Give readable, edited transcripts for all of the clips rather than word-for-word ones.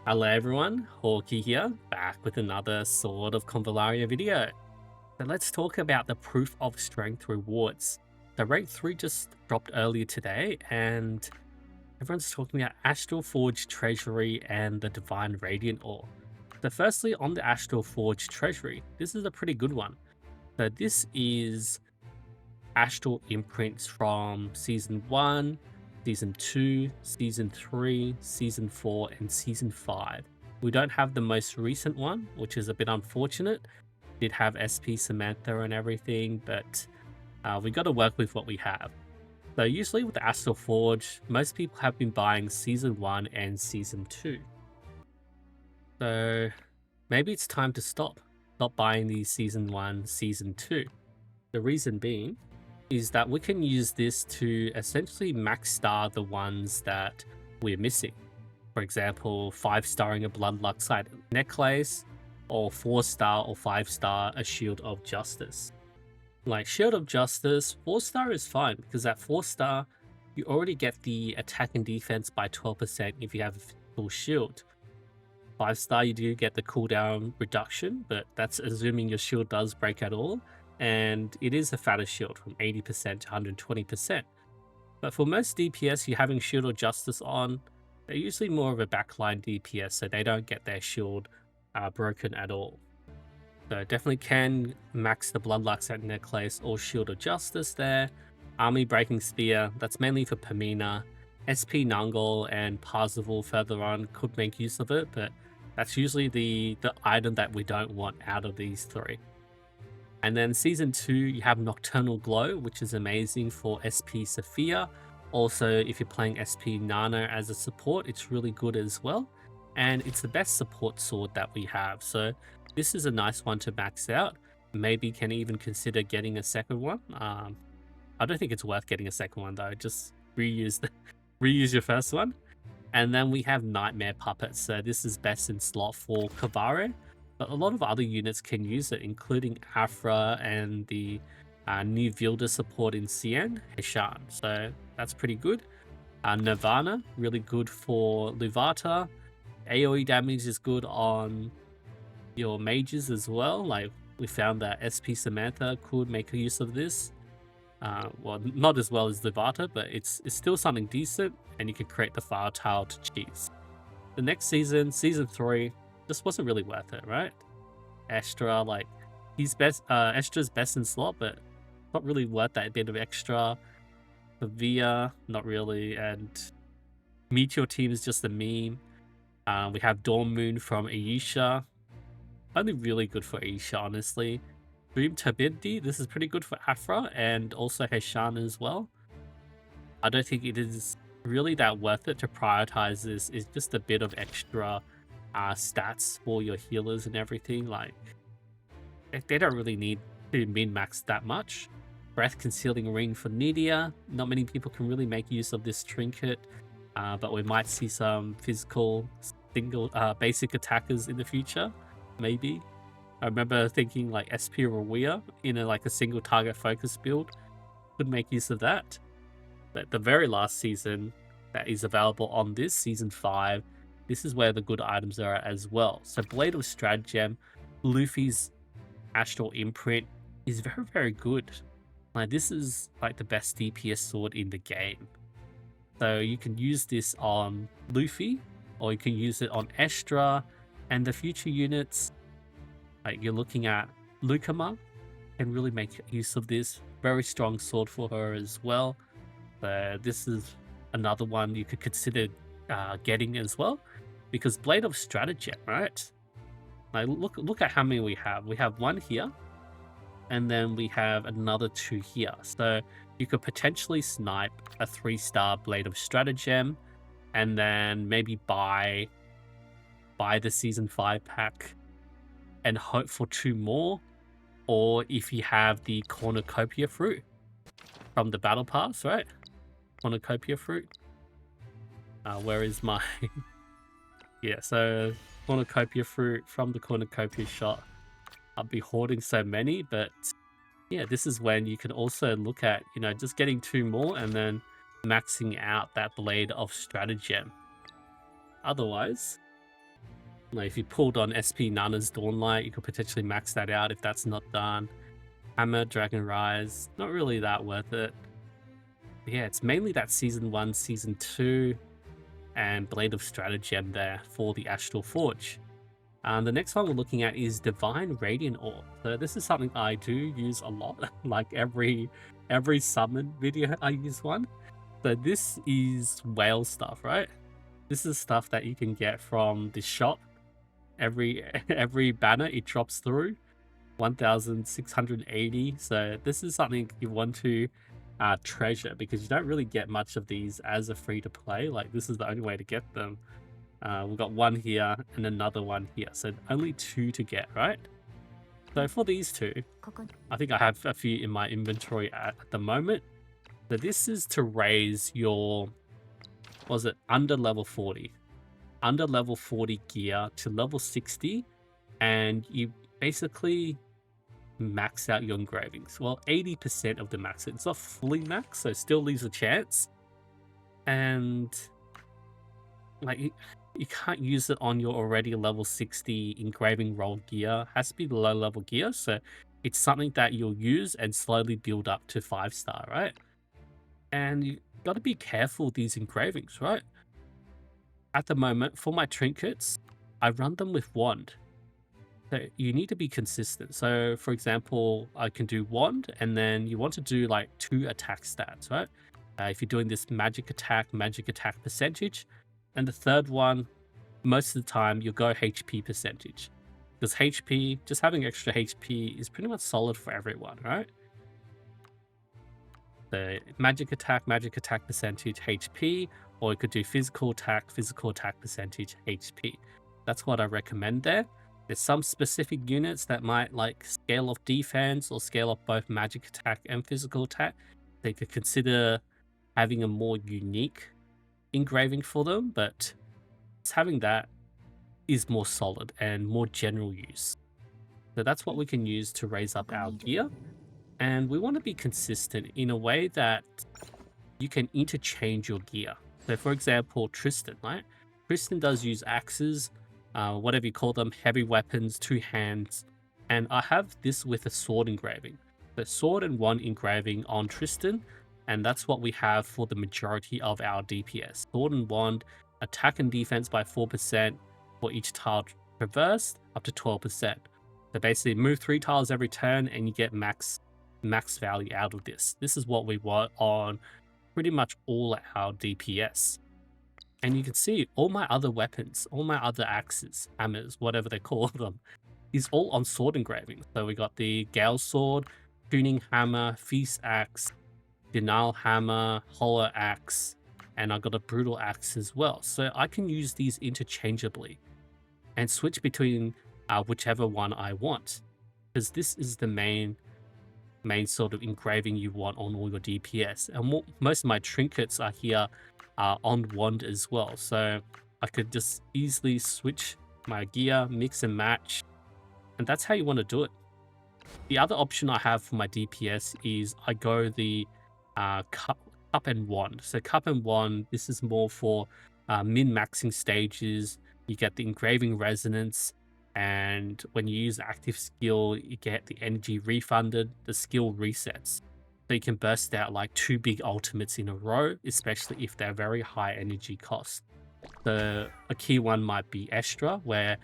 Hello everyone, Hawky here, back with another Sword of Convallaria video. So let's talk about the Proof of Strength rewards. The rank 3 just dropped earlier today and everyone's talking about Astral Forge Treasury and the Divine Radiant Ore. So firstly, on the Astral Forge Treasury, this is a pretty good one. So this is Astral imprints from Season 1, Season 2, Season 3, Season 4, and Season 5. We don't have the most recent one, which is a bit unfortunate. Did have SP Samantha and everything, but we got to work with what we have. So usually with the Astral Forge, most people have been buying Season 1 and Season 2. So maybe it's time to stop buying these Season 1, Season 2. The reason being is that we can use this to essentially max star the ones that we're missing. For example, 5-starring a Bloodluck necklace, or 4-star or 5-star a Shield of Justice. Like Shield of Justice, 4-star is fine because at 4-star, you already get the attack and defense by 12% if you have a full shield. 5-star, you do get the cooldown reduction, but that's assuming your shield does break at all. And it is a fatter shield from 80% to 120%. But for most DPS, you're having Shield of Justice on, they're usually more of a backline DPS, so they don't get their shield broken at all. So definitely can max the Bloodluck necklace or Shield of Justice there. Army Breaking Spear, that's mainly for Pamina. SP Nungol and Parzival further on could make use of it, but that's usually the item that we don't want out of these three. And then Season 2, you have Nocturnal Glow, which is amazing for SP Sophia. Also, if you're playing SP Nana as a support, it's really good as well. And it's the best support sword that we have. So this is a nice one to max out. Maybe can even consider getting a second one. I don't think it's worth getting a second one though. Just reuse your first one. And then we have Nightmare Puppet. So this is best in slot for Convallaria. But a lot of other units can use it, including Afra and the new Vilda support in Cien, Heshan. So that's pretty good. Nirvana, really good for Luvata. AoE damage is good on your mages as well. Like we found that SP Samantha could make use of this. Well, not as well as Luvata, but it's still something decent, and you can create the file tile to cheese. The next season, Season 3, just wasn't really worth it, right? Astral, like he's best. Astra's best in slot, but not really worth that bit of extra. Via, not really, and Meteor Team is just a meme. We have Dawn Moon from Aisha, only really good for Aisha, honestly. Boom Turbidity, this is pretty good for Afra and also Heshan as well. I don't think it is really that worth it to prioritize this. It's just a bit of extra stats for your healers and everything. Like they don't really need to min-max that much. Breath Concealing Ring for Nydia, not many people can really make use of this trinket, but we might see some physical single basic attackers in the future, maybe. I remember thinking like SP Rawia in like a single target focus build could make use of that. But the very last season that is available on this Season 5, this is where the good items are as well. So Blade of Stratagem, Luffy's Astral imprint is very, very good. Like this is like the best DPS sword in the game. So you can use this on Luffy, or you can use it on Astra, and the future units, like you're looking at Lukama, can really make use of this. Very strong sword for her as well. This is another one you could consider getting as well, because Blade of Stratagem, right? Like look at how many we have. We have one here, and then we have another 2 here. So you could potentially snipe a 3-star Blade of Stratagem, and then maybe buy the Season 5 pack and hope for 2 more. Or if you have the Cornucopia fruit from the battle pass, right? Cornucopia fruit. Where is my yeah, so Cornucopia fruit from the Cornucopia shot. I'll be hoarding so many, but yeah, this is when you can also look at, you know, just getting 2 more and then maxing out that Blade of Stratagem. Otherwise, Like if you pulled on SP Nana's Dawnlight, you could potentially max that out if that's not done. Hammer, Dragon Rise, not really that worth it. But yeah, it's mainly that Season 1, Season 2, and Blade of Stratagem there for the Astral Forge. The next one we're looking at is Divine Radiant Orb. So this is something I do use a lot, like every summon video I use one. So this is whale stuff, right? This is stuff that you can get from the shop. Every banner it drops through 1680. So this is something you want to treasure, because you don't really get much of these as a free to play. Like this is the only way to get them. We've got one here and another one here, so only 2 to get, right? So for these 2, I think I have a few in my inventory at the moment. So this is to raise your, was it under level 40? Under level 40 gear to level 60, and you basically max out your engravings. Well, 80% of the max. It's not fully max, so still leaves a chance. And like you can't use it on your already level 60 engraving roll gear. It has to be the low level gear, so it's something that you'll use and slowly build up to 5-star, right? And you got to be careful with these engravings, right? At the moment, for my trinkets, I run them with wand. So you need to be consistent. So for example, I can do wand, and then you want to do like 2 attack stats, right? If you're doing this magic attack percentage, and the third one, most of the time you'll go HP percentage, because HP, just having extra HP is pretty much solid for everyone, right? The magic attack percentage HP, or you could do physical attack percentage HP. That's what I recommend there. There's some specific units that might like scale off defense or scale off both magic attack and physical attack. They could consider having a more unique engraving for them, but having that is more solid and more general use. So that's what we can use to raise up our gear. And we want to be consistent in a way that you can interchange your gear. So for example, Tristan, right? Tristan does use axes, whatever you call them, heavy weapons, 2 hands. And I have this with a sword engraving. The sword and wand engraving on Tristan, and that's what we have for the majority of our DPS. Sword and wand, attack and defense by 4% for each tile traversed, up to 12%. So basically move 3 tiles every turn and you get max value out of this. This is what we want on pretty much all our DPS. And you can see all my other weapons, all my other axes, hammers, whatever they call them, is all on sword engraving. So we got the Gale Sword, Tuning Hammer, Feast Axe, Denial Hammer, Hollow Axe, and I got a Brutal Axe as well. So I can use these interchangeably and switch between whichever one I want, because this is the main sort of engraving you want on all your DPS. And most of my trinkets are here on wand as well, so I could just easily switch my gear, mix and match, and that's how you want to do it. The other option I have for my DPS is I go the cup and wand. So cup and wand, this is more for min-maxing stages. You get the engraving resonance, and when you use active skill, you get the energy refunded, the skill resets. So you can burst out like 2 big ultimates in a row, especially if they're very high energy cost. A key one might be Astral, where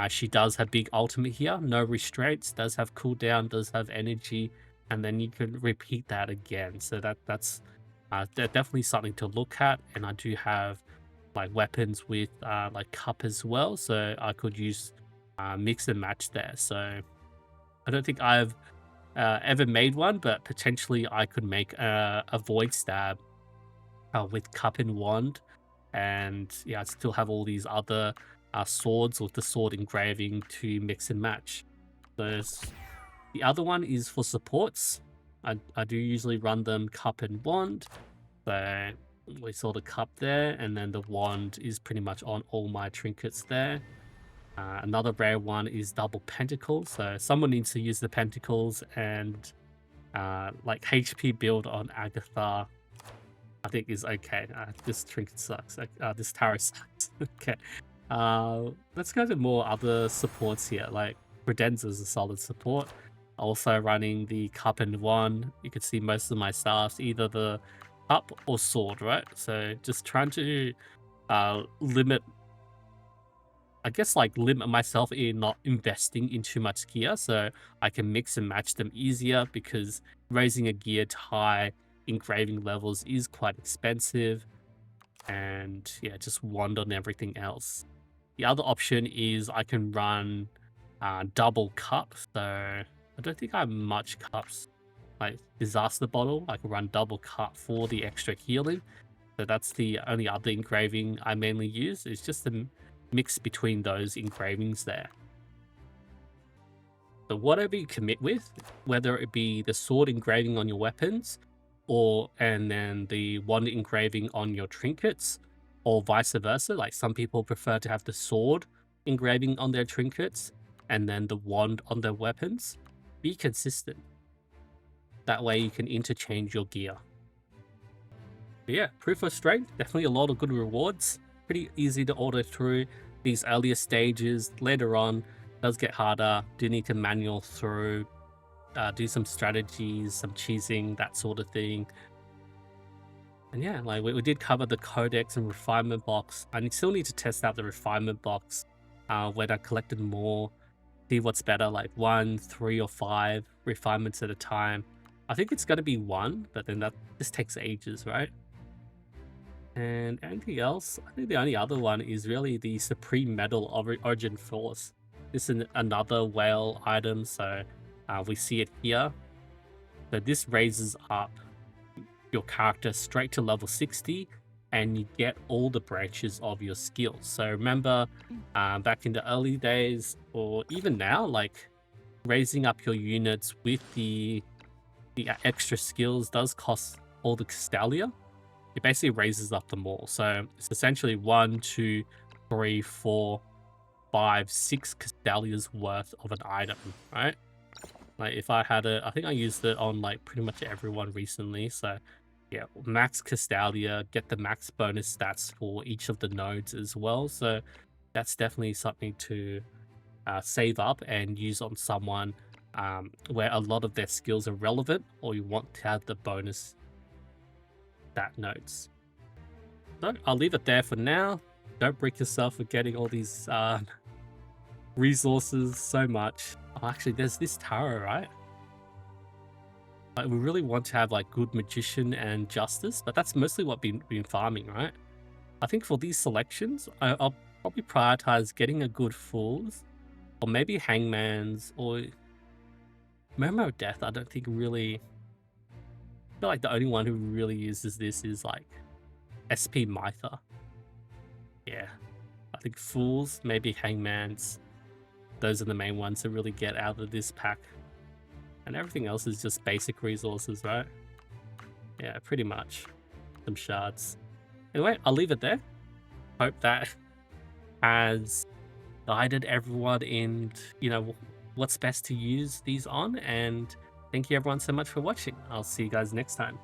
she does have big ultimate here, no restraints, does have cooldown, does have energy, and then you can repeat that again. So that's definitely something to look at. And I do have like weapons with like cup as well, so I could use mix and match there. So I don't think I've ever made one, but potentially I could make a void stab with cup and wand, and yeah, I still have all these other swords with the sword engraving to mix and match. The other one is for supports. I do usually run them cup and wand. So we saw the cup there, and then the wand is pretty much on all my trinkets there. Another rare one is double pentacle, so someone needs to use the pentacles, and like HP build on Agatha, I think is okay. This trinket sucks. This tower sucks. Okay. Let's go to more other supports here. Like Credenzas a solid support. Also running the cup and wand. You can see most of my staffs, either the cup or sword, right? So just trying to limit, I guess, like limit myself in not investing in too much gear so I can mix and match them easier, because raising a gear to high engraving levels is quite expensive. And yeah, just wand on everything else. The other option is I can run double cup. So I don't think I have much cups. Like disaster bottle, I can run double cup for the extra healing. So that's the only other engraving I mainly use. It's just a mix between those engravings there. So whatever you commit with, whether it be the sword engraving on your weapons, and then the wand engraving on your trinkets, or vice versa. Like some people prefer to have the sword engraving on their trinkets and then the wand on their weapons. Be consistent. That way you can interchange your gear. But yeah, proof of strength, definitely a lot of good rewards. Pretty easy to order through these earlier stages. Later on, does get harder. Do need to manual through, do some strategies, some cheesing, that sort of thing. And yeah, like we did cover the codex and refinement box. I still need to test out the refinement box when I collected more, see what's better, like 1, 3, or 5 refinements at a time. I think it's going to be 1, but then that just takes ages, right? And anything else? I think the only other one is really the Supreme Metal Origin Force. This is another whale item, so we see it here. So this raises up your character straight to level 60, and you get all the branches of your skills. So remember, back in the early days, or even now, like raising up your units with the extra skills does cost all the Castalia. It basically raises up them all. So it's essentially 1, 2, 3, 4, 5, 6 Castalia's worth of an item, right? Like if I had I think I used it on like pretty much everyone recently. So yeah, max Castalia, get the max bonus stats for each of the nodes as well. So that's definitely something to save up and use on someone where a lot of their skills are relevant, or you want to have the bonus stat nodes. So I'll leave it there for now. Don't break yourself for getting all these resources so much. Oh, actually, there's this Taro, right? Like, we really want to have like good magician and justice, but that's mostly what we've been farming, right? I think for these selections, I'll probably prioritize getting a good fools, or maybe hangmans, or Murmur of Death. I don't think really. I feel like the only one who really uses this is like SP Mitha. Yeah, I think fools, maybe hangmans. Those are the main ones to really get out of this pack. And everything else is just basic resources, right? Yeah, pretty much. Some shards. Anyway, I'll leave it there. Hope that has guided everyone in, what's best to use these on. And thank you everyone so much for watching. I'll see you guys next time.